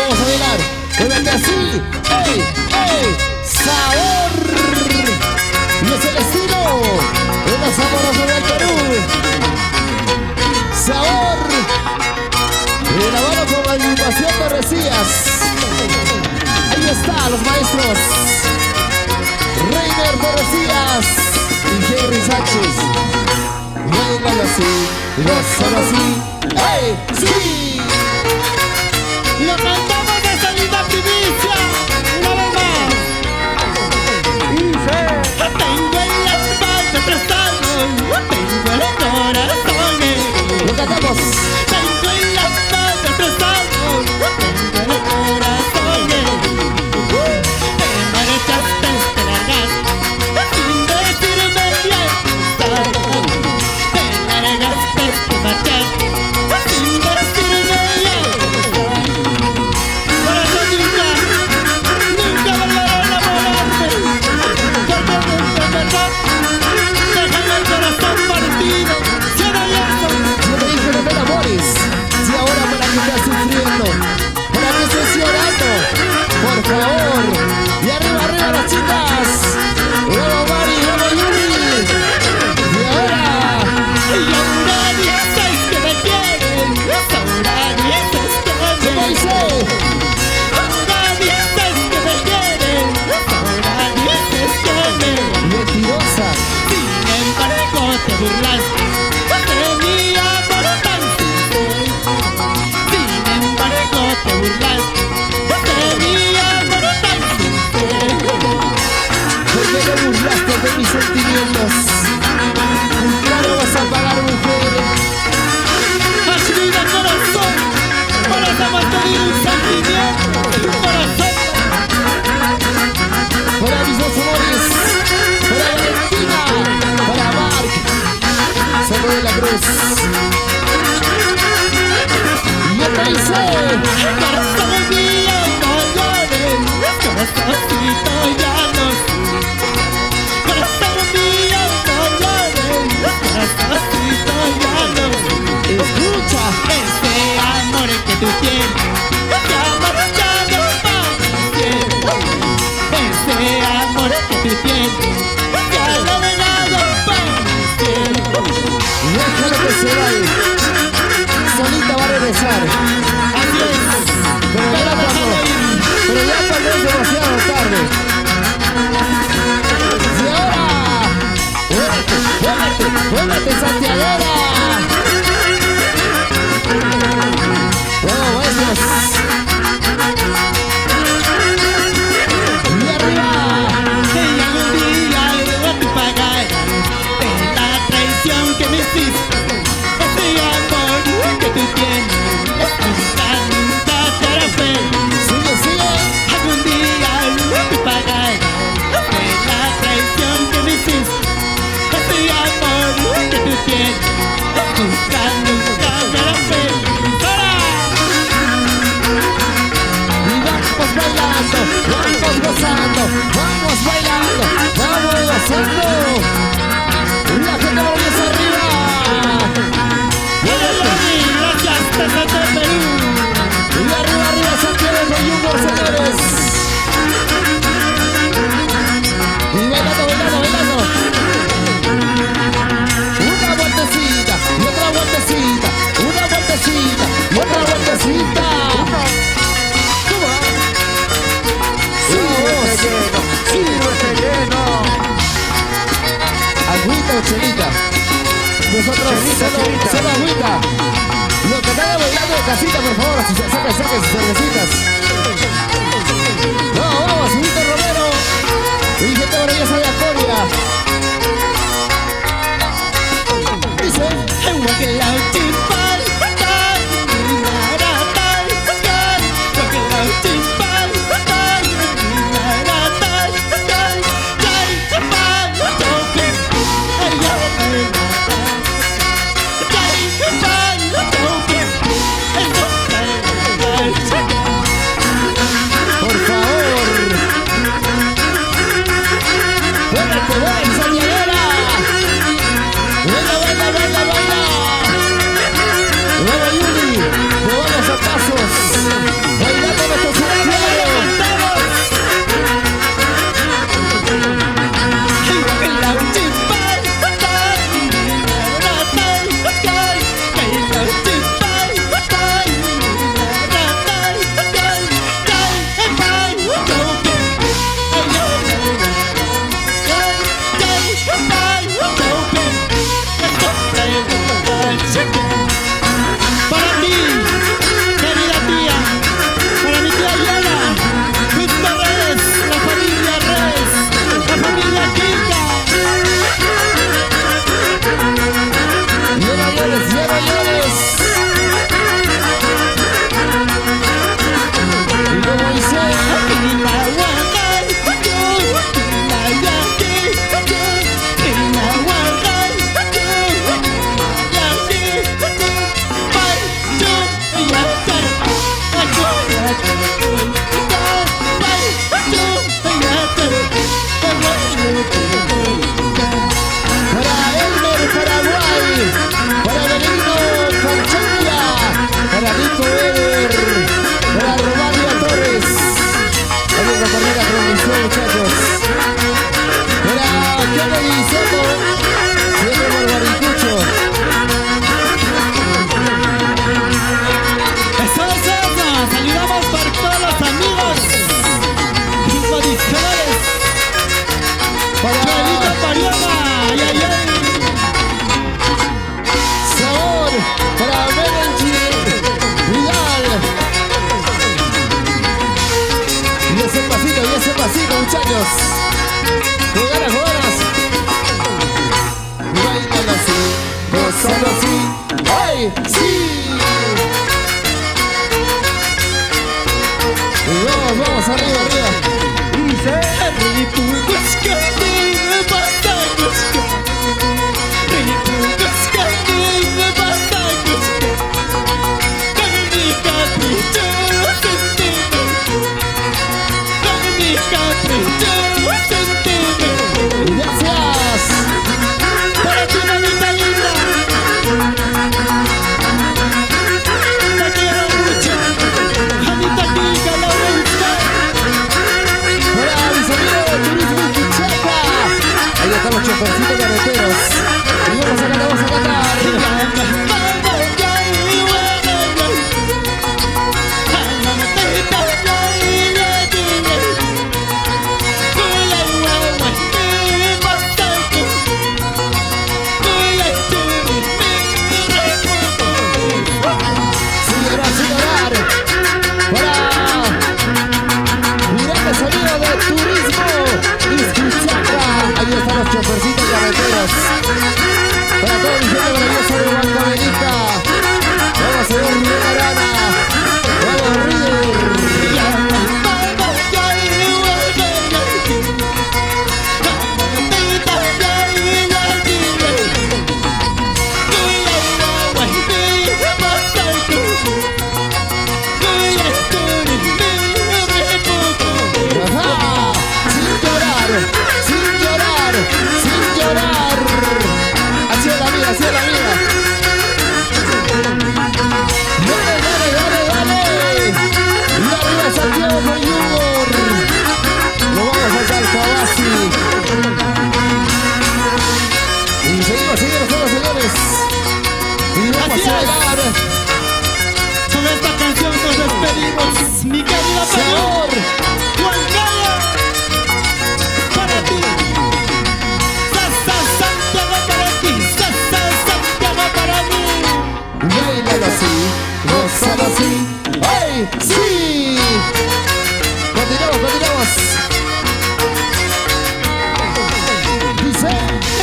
vamos a bailar. Quédate así. ¡Ey, ey! ¡Sabor! Y es el estilo de los saborosos del Perú. ¡Sabor! De la mano con la agrupación de Recías. Ahí está, los maestros Reiner de Recías y Jerry Sánchez. Bailan así, gozan así. ¡Ey! ¡Sí! Lo cantamos de salida primicia, una vez más. Tengo en la espalda 3 años, tengo el corazón herido. Lo cantamos. Tengo en la espalda 3 años, tengo el corazón herido. Te marchaste, te largaste, sin decirme bien estás. Te largaste, te marchaste, sin decirme bien estás. Corazón nunca volveré a enamorarme, porque nunca es verdad. Déjame el corazón partido, cierra abierto. Yo te dije no te enamores. Si ahora para que estás sufriendo, para que estés llorando, por favor. Y arriba, arriba las chicas. ¡Bravo Mari, bravo Yuri! Y ahora, Y ahora dices que me quieres, ahora dices que me ¿cómo dice? ahora dices que me quieres, ahora dices que me Mentirosa. Sin embargo te burlaste de mi amor tan sincero. Sin embargo te burlaste de mi amor tan sincero. ¿Por qué te burlaste de mis sentimientos? Claro vas a pagar, mujer. Has vivido corazón, para mantener un sentimiento, corazón. Para mis dos amores, para Valentina, para Mark, Sandro de la Cruz. Y otra dice, Corazón mío, no llores, corazoncito ya no sufre. Corazón mío, no llores, corazoncito ya no sufre. escucha, Ese amor que tú tienes, te ha marchado para siempre. Ese amor que tú tienes, te ha navegado para siempre. déjalo que se vaya. Solita va a regresar. Así es. Pero ya cuando es demasiado tarde. Y ahora, muévete, santiaguera. Bravo, maestros. Y arriba. Y algún día yo te pagaré de la traición que me hiciste. Ese amor que tú tienes, nunca te hará feliz. Sigue, sigue. Algún día yo te pagaré de la traición que me hiciste. Ese amor que tú tienes, nunca te hará feliz. Y vamos bailando, vamos gozando, vamos bailando, vamos gozando. La gente vamos arriba. Gracias, desde Perú. Y arriba, arriba, Santiago y Hugo, señores. Y bailando, bailando, bailando. Una vueltecita, y otra vueltecita, una vueltecita, y otra vueltecita. ¿Cómo va? Sírvete lleno. Agüita o chelita. Nosotros solo agüita. Lo que están bailando en casita, por favor, saquen sus cervecitas. No, vamos, Víctor Romero. Y gente maravillosa de Acoria. Dice, And walking out in Paris, walking out in Paris, por favor. Muévete, muévete, Santiaguera. Baila, baila, baila, baila. Bravo, Yuri. Nos vamos muchachos. Jugadas, jugadas. Bailan así, gozan así. ¡Ay, sí! Vamos, vamos, arriba, arriba. Dice. Gracias. Para ti, mamita linda. Te quiero mucho. Anita Pica, Laurenza. Para mis amigos de Turismo Pichaca. Ahí están los chofercitos carreteros. Y vamos a cantar, vamos a cantar. Sin llorar, sin llorar. Para grandes amigos de Turismo Pichaca. Ahí están los chofercitos carreteros. Para toda mi gente maravillosa de Huancavelica. Vamos, señor Rubén Arana. Vamos, River. Ajá. Sin llorar, sin llorar, sin llorar. Así es la vida, así es la vida. Dale, dale, dale, dale. Y arriba Santiago con Yugor. Lo vamos a Calcabasi. Y seguimos, señores, señores. Y vamos Así a bailar. Con esta canción nos despedimos, mi querida Perú. Señor. Huancaya, para ti. Sasa Santiago para ti, Sasa Santiago para mí. Bailalo así, gózalo así. ¡Ay, sí! Continuamos, continuamos. Dice,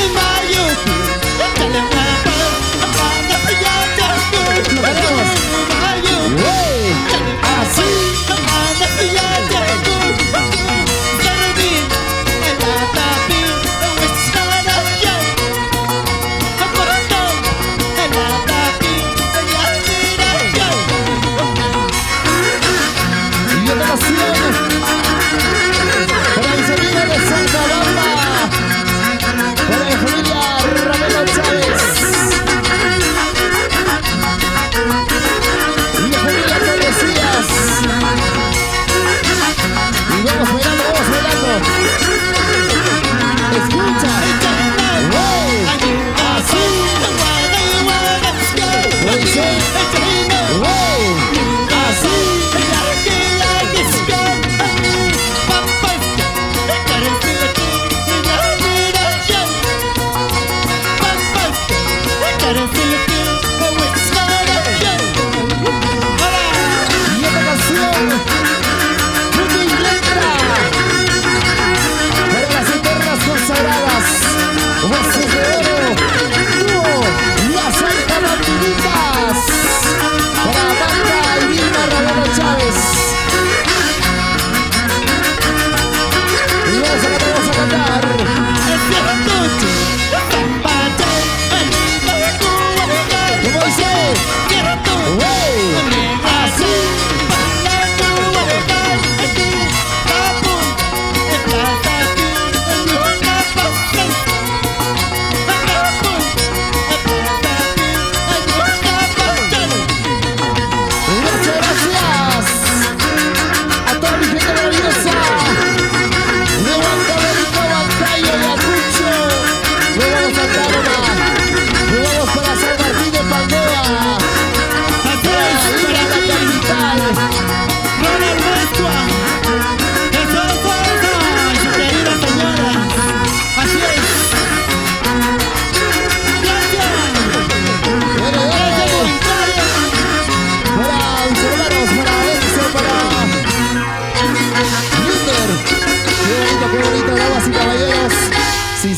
En mayo, dale una paz, amanda ya te lo ganamos. mayo, ¡Wey! Así. amanda ya te Servín, en la tapi, en Huescana ya. Caporando, en la tapi, en la mira ya. Y otra canción para mis amigos de Santa Bárbara, para mi familia Ramiro Chávez.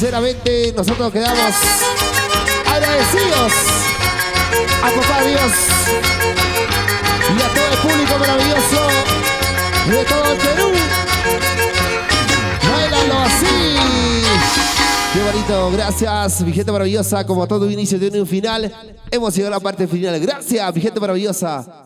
sinceramente nosotros quedamos agradecidos a papá Dios y a todo el público maravilloso de todo el Perú. Báilalo así. Qué bonito, gracias, mi gente maravillosa. Como todo inicio tiene un final, hemos llegado a la parte final. Gracias, mi gente maravillosa.